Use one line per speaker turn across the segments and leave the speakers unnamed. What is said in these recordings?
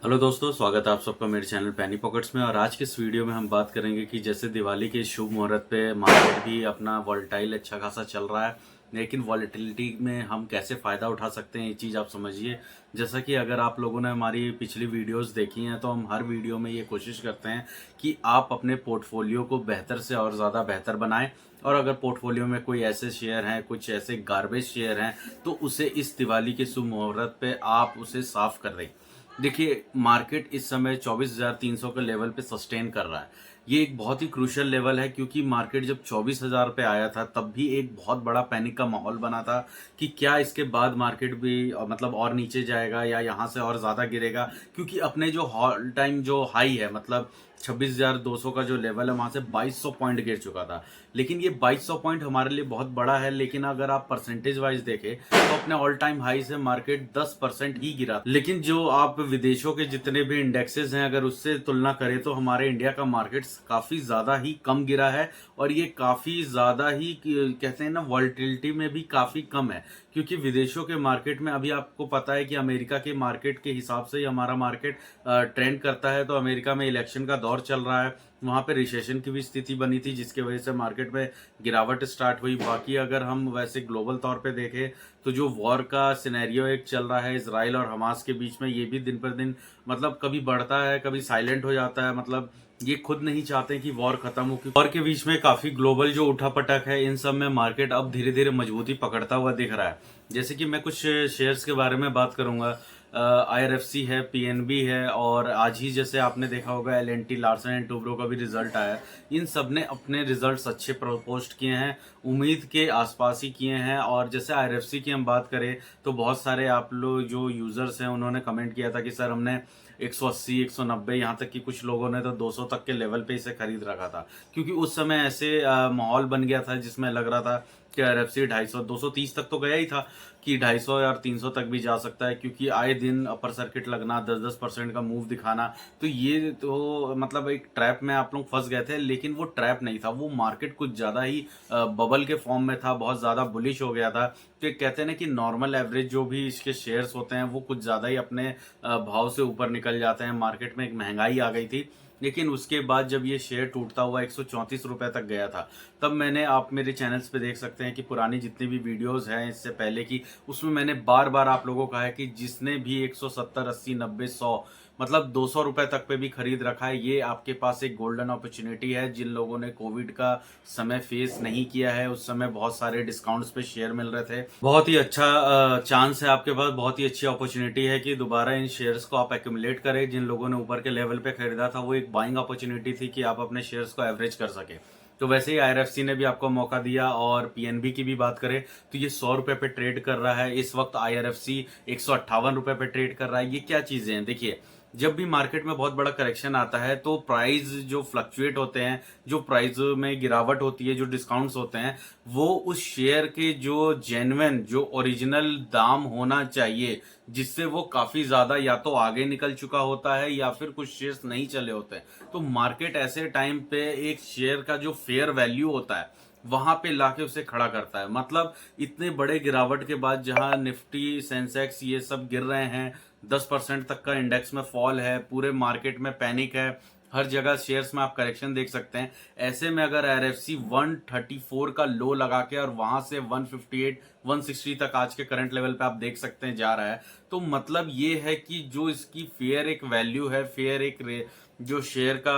Hello दोस्तों, स्वागत है आप सबका मेरे चैनल पैनी पॉकेट्स में। और आज के इस वीडियो में हम बात करेंगे कि जैसे दिवाली के शुभ मुहूर्त पे मार्केट भी अपना वॉलेटाइल अच्छा खासा चल रहा है, लेकिन वॉलेटिलिटी में हम कैसे फ़ायदा उठा सकते हैं ये चीज़ आप समझिए। जैसा कि अगर आप लोगों ने हमारी पिछली वीडियोस देखी हैं तो हम हर वीडियो में ये कोशिश करते हैं कि आप अपने पोर्टफोलियो को बेहतर से और ज़्यादा बेहतर बनाएं। और अगर पोर्टफोलियो में कोई ऐसे शेयर हैं, कुछ ऐसे गार्बेज शेयर हैं, तो उसे इस दिवाली के शुभ मुहूर्त पे आप उसे साफ कर दें। देखिए, मार्केट इस समय 24,300 के लेवल पे सस्टेन कर रहा है। ये एक बहुत ही क्रूशियल लेवल है, क्योंकि मार्केट जब 24,000 पे आया था तब भी एक बहुत बड़ा पैनिक का माहौल बना था कि क्या इसके बाद मार्केट भी मतलब और नीचे जाएगा या यहाँ से और ज़्यादा गिरेगा, क्योंकि अपने जो ऑल टाइम जो हाई है, मतलब 26,200 का जो लेवल है, वहाँ से 2200 पॉइंट गिर चुका था। लेकिन ये 2200 पॉइंट हमारे लिए बहुत बड़ा है, लेकिन अगर आप परसेंटेज वाइज देखें तो अपने ऑल टाइम हाई से मार्केट 10% ही गिरा। लेकिन जो आप विदेशों के जितने भी इंडेक्सेस हैं, अगर उससे तुलना करें तो हमारे इंडिया का मार्केट काफी ज्यादा ही कम गिरा है। और ये काफी ज्यादा ही कहते हैं ना, वॉलेटिलिटी में भी काफी कम है, क्योंकि विदेशों के मार्केट में अभी आपको पता है कि अमेरिका के मार्केट के हिसाब से ही हमारा मार्केट ट्रेंड करता है। तो अमेरिका में इलेक्शन का दौर चल रहा है, वहां पे रिसेशन की भी स्थिति बनी थी, जिसकी वजह से मार्केट में गिरावट स्टार्ट हुई। बाकी अगर हम वैसे ग्लोबल तौर पे देखें तो जो वॉर का सिनेरियो एक चल रहा है इसराइल और हमास के बीच में, ये भी दिन पर दिन मतलब कभी बढ़ता है कभी साइलेंट हो जाता है। मतलब ये खुद नहीं चाहते कि वॉर खत्म हो, क्योंकि वॉर के बीच में काफी ग्लोबल जो उठापटक है, इन सब में मार्केट अब धीरे धीरे मजबूती पकड़ता हुआ दिख रहा है। जैसे कि मैं कुछ शेयर्स के बारे में बात करूंगा। IRFC है, PNB है, और आज ही जैसे आपने देखा होगा L&T लार्सन एंड टूब्रो का भी रिजल्ट आया। इन सब ने अपने रिजल्ट्स अच्छे पोस्ट किए हैं, उम्मीद के आसपास ही किए हैं। और जैसे IRFC की हम बात करें तो बहुत सारे आप लोग जो यूजर्स हैं उन्होंने कमेंट किया था कि सर हमने 180, 190, यहाँ तक कि कुछ लोगों ने तो 200 तक के लेवल पे इसे खरीद रखा था, क्योंकि उस समय ऐसे माहौल बन गया था जिसमें लग रहा था कि IRFC 250, 230 तक तो गया ही था, कि 250 और 300 तक भी जा सकता है, क्योंकि आए दिन अपर सर्किट लगना, 10-10% का मूव दिखाना। तो ये तो मतलब एक ट्रैप में आप लोग फंस गए थे, लेकिन वो ट्रैप नहीं था, वो मार्केट कुछ ज्यादा ही बबल के फॉर्म में था, बहुत ज्यादा बुलिश हो गया था। तो कहते हैं ना कि नॉर्मल एवरेज जो भी इसके शेयर्स होते हैं वो कुछ ज्यादा ही अपने भाव से ऊपर निकल जाते हैं। मार्केट में एक महंगाई आ गई थी, लेकिन उसके बाद जब ये शेयर टूटता हुआ 134 रुपए तक गया था, तब मैंने, आप मेरे चैनल्स पे देख सकते हैं कि पुरानी जितनी भी वीडियोस हैं इससे पहले की, उसमें मैंने बार बार आप लोगों को कहा है कि जिसने भी 170, 80, 90, 100, मतलब 200 रुपए तक पे भी खरीद रखा है, ये आपके पास एक गोल्डन अपॉर्चुनिटी है। जिन लोगों ने कोविड का समय फेस नहीं किया है, उस समय बहुत सारे डिस्काउंट्स पे शेयर मिल रहे थे, बहुत ही अच्छा चांस है आपके पास, बहुत ही अच्छी अपॉर्चुनिटी है कि दोबारा इन शेयर्स को आप एक्यूमुलेट करें। जिन लोगों ने ऊपर के लेवल पे खरीदा था, वो एक बाइंग अपॉर्चुनिटी थी कि आप अपने शेयर्स को एवरेज कर सके। तो वैसे ही IRFC ने भी आपको मौका दिया। और PNB की भी बात करें तो ये 100 रुपए पे ट्रेड कर रहा है इस वक्त। IRFC 158 रुपए पे ट्रेड कर रहा है। ये क्या चीजें हैं, देखिए, जब भी मार्केट में बहुत बड़ा करेक्शन आता है तो प्राइस जो फ्लक्चुएट होते हैं, जो प्राइस में गिरावट होती है, जो डिस्काउंट्स होते हैं, वो उस शेयर के जो जेन्युइन, जो ओरिजिनल दाम होना चाहिए, जिससे वो काफी ज्यादा या तो आगे निकल चुका होता है या फिर कुछ शेयर्स नहीं चले होते हैं। तो मार्केट ऐसे टाइम पे एक शेयर का जो फेयर वैल्यू होता है वहां पे लाके उसे खड़ा करता है। मतलब इतने बड़े गिरावट के बाद जहां निफ्टी, सेंसेक्स ये सब गिर रहे हैं, 10% तक का इंडेक्स में फॉल है, पूरे मार्केट में पैनिक है, हर जगह शेयर्स में आप करेक्शन देख सकते हैं। ऐसे में अगर IRFC 134 का लो लगा के और वहां से 158, 160 तक आज के करंट लेवल पे आप देख सकते हैं जा रहा है, तो मतलब ये है कि जो इसकी फेयर एक वैल्यू है, फेयर एक जो शेयर का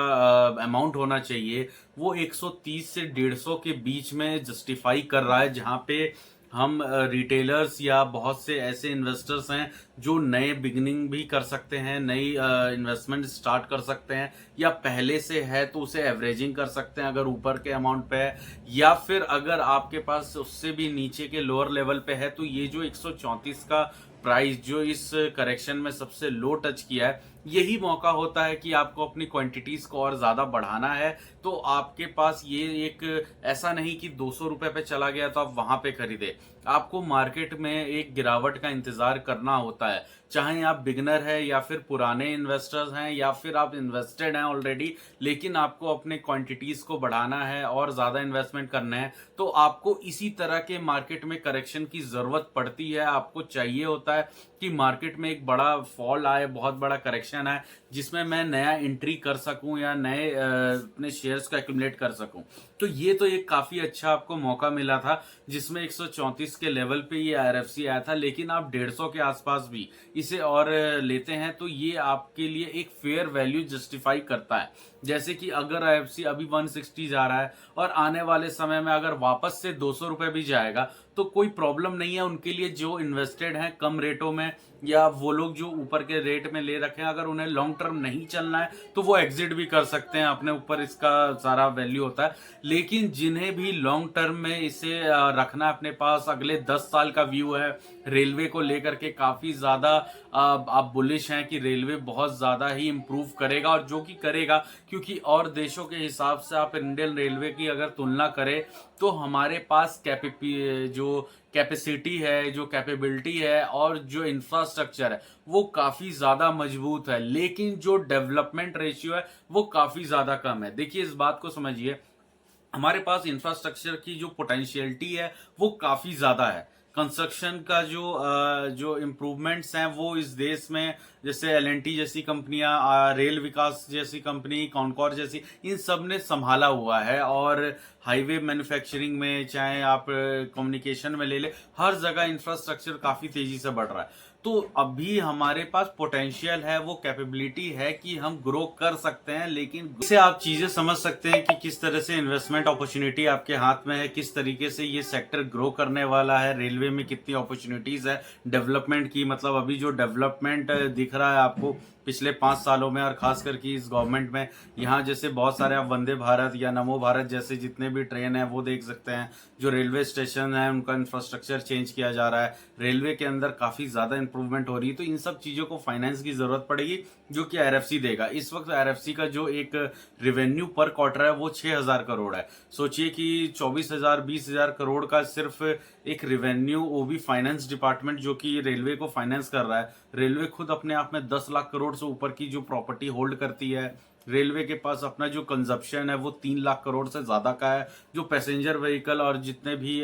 अमाउंट होना चाहिए, वो 130 से 150 के बीच में जस्टिफाई कर रहा है। जहां पे हम रिटेलर्स या बहुत से ऐसे इन्वेस्टर्स हैं जो नए बिगनिंग भी कर सकते हैं, नई इन्वेस्टमेंट स्टार्ट कर सकते हैं, या पहले से है तो उसे एवरेजिंग कर सकते हैं अगर ऊपर के अमाउंट पे है, या फिर अगर आपके पास उससे भी नीचे के लोअर लेवल पे है, तो ये जो 134 का प्राइस जो इस करेक्शन में सबसे लो टच किया है, यही मौका होता है कि आपको अपनी क्वांटिटीज को और ज्यादा बढ़ाना है। तो आपके पास ये एक, ऐसा नहीं कि 200 रुपए पे चला गया तो आप वहां पे खरीदे। आपको मार्केट में एक गिरावट का इंतजार करना होता है, चाहे आप बिगनर है या फिर पुराने इन्वेस्टर्स हैं या फिर आप इन्वेस्टेड हैं ऑलरेडी, लेकिन आपको अपने क्वांटिटीज को बढ़ाना है और ज्यादा इन्वेस्टमेंट करना है, तो आपको इसी तरह के मार्केट में करेक्शन की जरूरत पड़ती है। आपको चाहिए होता है कि मार्केट में एक बड़ा फॉल आए, बहुत बड़ा करेक्शन आए, जिसमें मैं नया एंट्री कर सकूं या नए अपने शेयर्स को एक्यूमुलेट कर सकूं। तो ये तो एक काफी अच्छा आपको मौका मिला था, जिसमें 134 के लेवल पे ये आरएफसी आया था, लेकिन आप 150 के आसपास भी इसे और लेते हैं तो ये आपके लिए एक फेयर वैल्यू जस्टिफाई करता है। जैसे कि अगर आईएफसी अभी 160 जा रहा है और आने वाले समय में अगर वापस से 200 रुपए भी जाएगा तो कोई प्रॉब्लम नहीं है उनके लिए, जो इन्वेस्टेड हैं कम रेटों में, या वो लोग जो ऊपर के रेट में ले रखे हैं, अगर उन्हें लॉन्ग टर्म नहीं चलना है तो वो एग्जिट भी कर सकते हैं, अपने ऊपर इसका सारा वैल्यू होता है। लेकिन जिन्हें भी लॉन्ग टर्म में इसे रखना अपने पास, अगले 10 साल का व्यू है, रेलवे को लेकर के काफी ज्यादा आप बुलिश हैं कि रेलवे बहुत ज्यादा ही इंप्रूव करेगा, और जो कि करेगा, क्योंकि और देशों के हिसाब से आप इंडियन रेलवे की अगर तुलना करें तो हमारे पास जो कैपेसिटी है, जो कैपेबिलिटी है और जो इंफ्रास्ट्रक्चर है वो काफी ज्यादा मजबूत है, लेकिन जो डेवलपमेंट रेशियो है वो काफी ज्यादा कम है। देखिए इस बात को समझिए, हमारे पास इंफ्रास्ट्रक्चर की जो पोटेंशियलिटी है वो काफी ज्यादा है। कंस्ट्रक्शन का जो इम्प्रूवमेंट्स हैं वो इस देश में, जैसे एलएनटी जैसी कंपनियां, रेल विकास जैसी कंपनी, कॉनकॉर जैसी, इन सब ने संभाला हुआ है। और हाईवे मैन्युफैक्चरिंग में, चाहे आप कम्युनिकेशन में ले ले, हर जगह इंफ्रास्ट्रक्चर काफी तेजी से बढ़ रहा है। तो अभी हमारे पास पोटेंशियल है, वो कैपेबिलिटी है कि हम ग्रो कर सकते हैं। लेकिन इससे आप चीजें समझ सकते हैं कि किस तरह से इन्वेस्टमेंट अपॉर्चुनिटी आपके हाथ में है, किस तरीके से ये सेक्टर ग्रो करने वाला है, रेलवे में कितनी अपॉर्चुनिटीज है डेवलपमेंट की। मतलब अभी जो डेवलपमेंट दिख रहा है आपको पिछले 5 सालों में, और खास करके इस गवर्नमेंट में, यहाँ जैसे बहुत सारे आप वंदे भारत या नमो भारत जैसे जितने भी ट्रेन है वो देख सकते हैं। जो रेलवे स्टेशन है उनका इंफ्रास्ट्रक्चर चेंज किया जा रहा है, रेलवे के अंदर काफी ज्यादा इंप्रूवमेंट हो रही है। तो इन सब चीजों को फाइनेंस की जरूरत पड़ेगी, जो कि आरएफसी देगा। इस वक्त आरएफसी का जो एक रेवेन्यू पर क्वार्टर है वो 6,000 करोड़ है। सोचिए कि 24,000 20,000 करोड़ का सिर्फ एक रेवेन्यू, वो भी फाइनेंस डिपार्टमेंट जो कि रेलवे को फाइनेंस कर रहा है। रेलवे खुद अपने आप में 10 लाख करोड़ से ऊपर की जो प्रॉपर्टी होल्ड करती है। रेलवे के पास अपना जो कंजप्शन है वो 3 लाख करोड़ से ज्यादा का है। जो पैसेंजर व्हीकल और जितने भी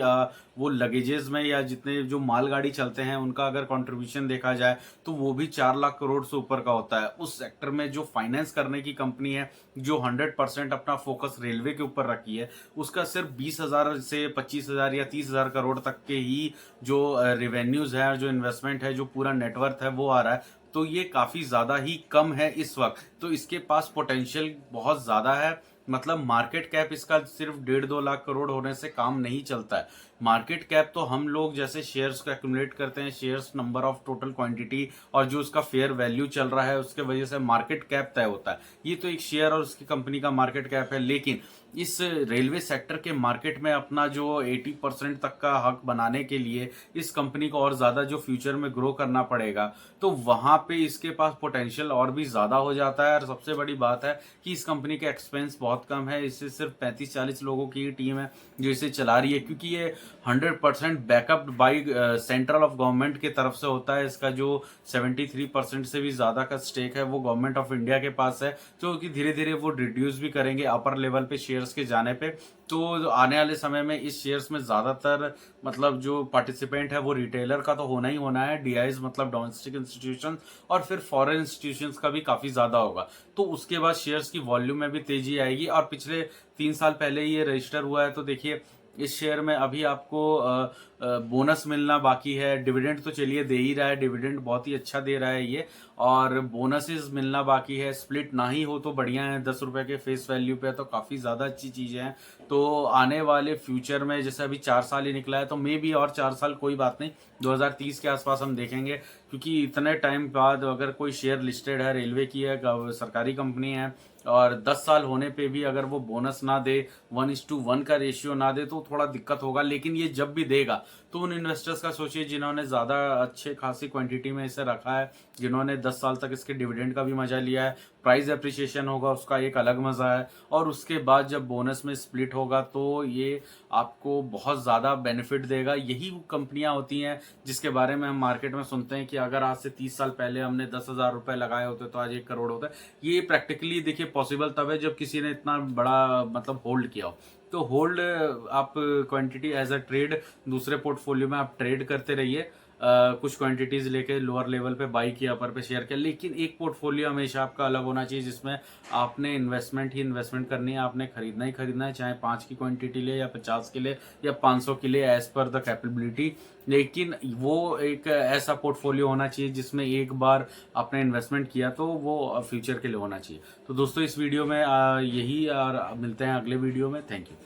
वो लगेजेस में या जितने जो मालगाड़ी चलते हैं उनका अगर कंट्रीब्यूशन देखा जाए तो वो भी 4 लाख करोड़ से ऊपर का होता है। उस सेक्टर में जो फाइनेंस करने की कंपनी है, जो 100% अपना फोकस रेलवे के ऊपर रखी है, उसका सिर्फ 20,000 से 25,000 या 30,000 करोड़ तक के ही जो रेवेन्यूज है, जो इन्वेस्टमेंट है, जो पूरा नेटवर्थ है वो आ रहा है। तो ये काफी ज्यादा ही कम है इस वक्त। तो इसके पास पोटेंशियल बहुत ज्यादा है। मतलब मार्केट कैप इसका सिर्फ 1.5-2 लाख करोड़ होने से काम नहीं चलता है। मार्केट कैप तो हम लोग जैसे शेयर्स को एक्यूमुलेट करते हैं, shares number of total quantity और जो उसका फेयर वैल्यू चल रहा है उसके वजह से मार्केट कैप तय होता है। ये तो एक शेयर और उसकी कंपनी का मार्केट कैप है। लेकिन इस रेलवे सेक्टर के मार्केट में अपना जो 80% तक का हक बनाने के लिए इस कंपनी को और ज्यादा जो फ्यूचर में ग्रो करना पड़ेगा, तो वहां पे इसके पास पोटेंशियल और भी ज्यादा हो जाता है। और सबसे बड़ी बात है कि इस कंपनी का एक्सपेंस बहुत कम है। इससे सिर्फ 35-40 लोगों की ही टीम है जो इसे चला रही है, क्योंकि ये 100% backup by central of government की तरफ से होता है। इसका जो 73% से भी ज्यादा का स्टेक है वो गवर्नमेंट ऑफ इंडिया के पास है, जो कि धीरे धीरे वो रिड्यूस भी करेंगे अपर लेवल पे शेयर्स के जाने पे। तो आने वाले समय में इस शेयर्स में ज्यादातर मतलब जो पार्टिसिपेंट है वो रिटेलर का तो होना ही होना है, डीआईज मतलब डोमेस्टिक इंस्टीट्यूशन, और फिर फॉरेन इंस्टीट्यूशंस का भी काफी ज्यादा होगा। तो उसके बाद शेयर्स की वॉल्यूम में भी तेजी आएगी। और पिछले 3 साल पहले ये रजिस्टर हुआ है, तो देखिए इस शेयर में अभी आपको बोनस मिलना बाकी है। डिविडेंड तो चलिए दे ही रहा है, डिविडेंड बहुत ही अच्छा दे रहा है ये, और बोनसेस मिलना बाकी है। स्प्लिट ना ही हो तो बढ़िया है, 10 रुपए के फेस वैल्यू पे तो काफी ज्यादा अच्छी चीजें हैं। तो आने वाले फ्यूचर में, जैसे अभी 4 साल ही निकला है, तो मे भी और 4 साल कोई बात नहीं, 2030 के आसपास हम देखेंगे। क्योंकि इतने टाइम बाद अगर कोई शेयर लिस्टेड है, रेलवे की है, सरकारी कंपनी है, और 10 साल होने पे भी अगर वो बोनस ना दे, 1:1 का रेशियो ना दे, तो थोड़ा दिक्कत होगा। लेकिन ये जब भी देगा तो उन इन्वेस्टर्स का सोचिए जिन्होंने ज़्यादा अच्छे खासी क्वांटिटी में इसे रखा है, जिन्होंने 10 साल तक इसके डिविडेंड का भी मजा लिया है, प्राइस एप्रिसिएशन होगा उसका एक अलग मज़ा है, और उसके बाद जब बोनस में स्प्लिट होगा तो ये आपको बहुत ज़्यादा बेनिफिट देगा। यही वो कंपनियां होती हैं जिसके बारे में हम मार्केट में सुनते हैं कि अगर आज से 30 साल पहले हमने 10,000 रुपए लगाए होते तो आज 1 करोड़ होता है। ये प्रैक्टिकली देखिए पॉसिबल तब है जब किसी ने इतना बड़ा मतलब होल्ड किया हो। तो होल्ड आप क्वांटिटी एज अ ट्रेड दूसरे पोर्टफोलियो में आप ट्रेड करते रहिए, कुछ क्वांटिटीज लेके लोअर लेवल पे बाई किया, अपर पे शेयर किया, लेकिन एक पोर्टफोलियो हमेशा आपका अलग होना चाहिए जिसमें आपने इन्वेस्टमेंट ही इन्वेस्टमेंट करनी है, आपने खरीदना ही खरीदना है, चाहे 5 की क्वांटिटी ले या 50 के ले या 500 के लिए एज पर द कैपेबिलिटी। लेकिन वो एक ऐसा पोर्टफोलियो होना चाहिए जिसमें एक बार आपने इन्वेस्टमेंट किया तो वो फ्यूचर के लिए होना चाहिए। तो दोस्तों इस वीडियो में यही, और मिलते हैं अगले वीडियो में। Thank you.